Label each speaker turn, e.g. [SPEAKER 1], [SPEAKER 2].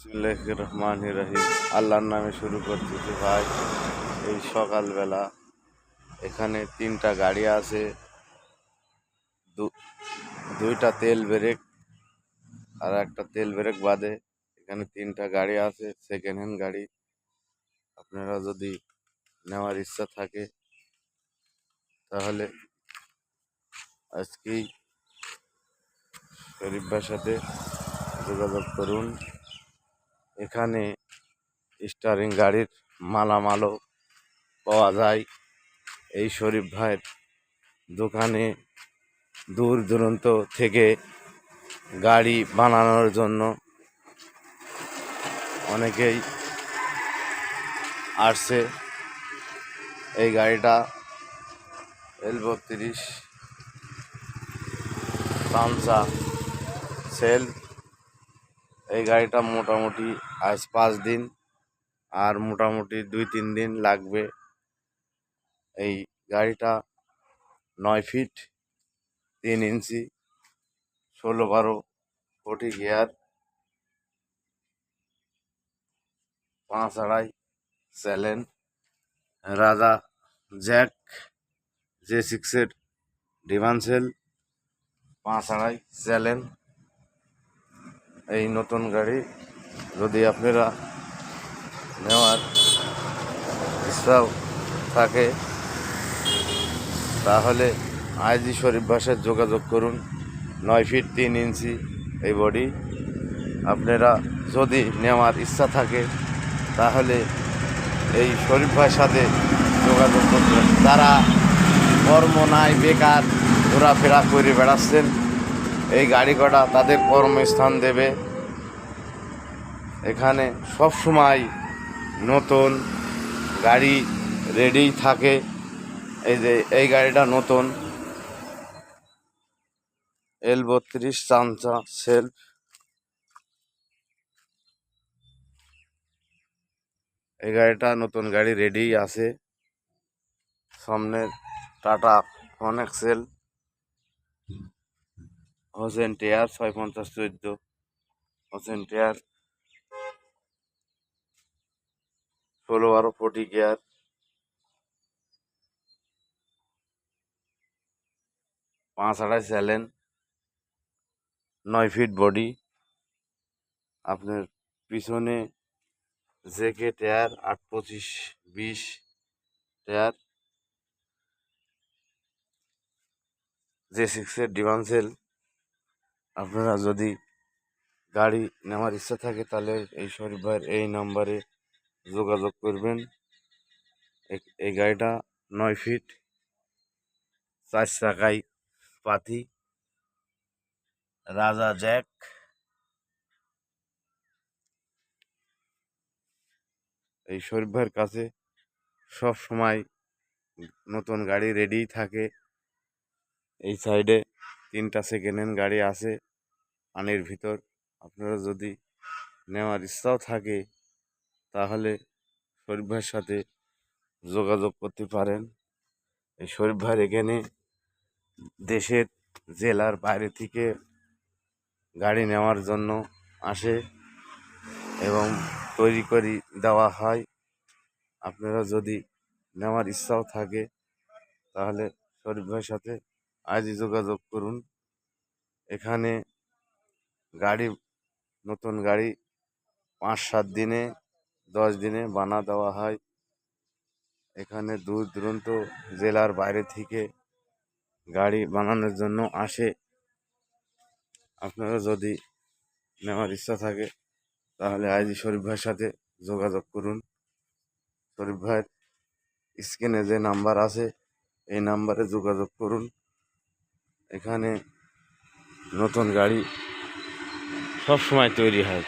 [SPEAKER 1] বিসমিল্লাহির রহমানির রহিম। আল্লাহর নামে শুরু করতেছি ভাই। এই সকালবেলা এখানে 3টা গাড়ি আছে, দুইটা তেল ব্রেক আর একটা তেল ব্রেক বাদে এখানে 3টা গাড়ি আছে, সেকেন্ড হ্যান্ড গাড়ি। আপনারা যদি নেওয়ার ইচ্ছা থাকে তাহলে আজকেই শরীফ ভাইয়ের সাথে যোগাযোগ করুন। এখানে স্টারিং গাড়ির মালামালও পাওয়া যায় এই শরীফ ভাইয়ের দোকানে। দূর দূরান্ত থেকে গাড়ি বানানোর জন্য অনেকেই আসছে। এই গাড়িটা L32 সানসা সেল। এই গাড়িটা মোটামুটি আজ 5 দিন, আর মোটামুটি 2-3 দিন লাগবে। এই গাড়িটা 9 ফিট 3 ইঞ্চি 16-12 40 গিয়ার, 5.5 চ্যালেন, রাজা জ্যাক J6 ডিভানসেল 5.5 চ্যালেন। এই নতুন গাড়ি যদি আপনারা নেওয়ার ইচ্ছা থাকে তাহলে আইজি শরীফ ভাইয়ের যোগাযোগ করুন। 9 ফিট 3 ইঞ্চি এই বডি। আপনারা যদি নেওয়ার ইচ্ছা থাকে তাহলে এই শরীফ ভাইয়ের সাথে যোগাযোগ করবেন। তারা কর্ম নাই, বেকার ঘোরাফেরা করে বেড়াচ্ছেন, এই গাড়ি কটা তাদের কর্মস্থান দেবে। এখানে সব সময় নতুন গাড়ি রেডি থাকে। এই যে এই গাড়িটা নতুন L32 সানসা সেলফ। এই গাড়িটা নতুন গাড়ি রেডি আছে। সামনের টাটা ফনেক্সেল হোসেন টেয়ার 650-14 হোসেন টেয়ার 16-12 40 গিয়ার, 5.5 চ্যালেন, 9 ফিট বডি। আপনার পিছনে জেকে টায়ার 8-25-20 টায়ার, J6 ডিভানসেল। আপনারা যদি গাড়ি নেওয়ার ইচ্ছা থাকে তাহলে এই শরীফ ভাইয়ের এই নাম্বারে যোগাযোগ করবেন। এই গাড়িটা 9 ফিট 4 চাকায় পাতি, রাজা জ্যাক। এই শরীফ ভাইয়ের কাছে সব সময় নতুন গাড়ি রেডি থাকে। এই সাইডে 3টা সেকেন্ড হ্যান্ড গাড়ি আছে পানির ভিতর। আপনারা যদি নেওয়ার ইচ্ছাও থাকে তাহলে শরীফ ভাইয়ের সাথে যোগাযোগ করতে পারেন। এই শরীফ ভাইয়ের এখানে দেশের জেলার বাইরে থেকে গাড়ি নেওয়ার জন্য আসে এবং তৈরি করে দেওয়া হয়। আপনারা যদি নেওয়ার ইচ্ছাও থাকে তাহলে শরীফ ভাইয়ের সাথে আজই যোগাযোগ করুন। এখানে গাড়ি নতুন গাড়ি 5-7 দিনে 10 দিনে বানা দেওয়া হয়। এখানে দূর দূরান্ত জেলার বাইরে থেকে গাড়ি বানানোর জন্য আসে। আপনারা যদি নেওয়ার ইচ্ছা থাকে তাহলে আজই শরীফ ভাইয়ের সাথে যোগাযোগ করুন। শরীফ ভাইয়ের স্ক্রিনে যে নাম্বার আছে এই নাম্বারে যোগাযোগ করুন। এখানে নতুন গাড়ি সব সময় তৈরি হয়।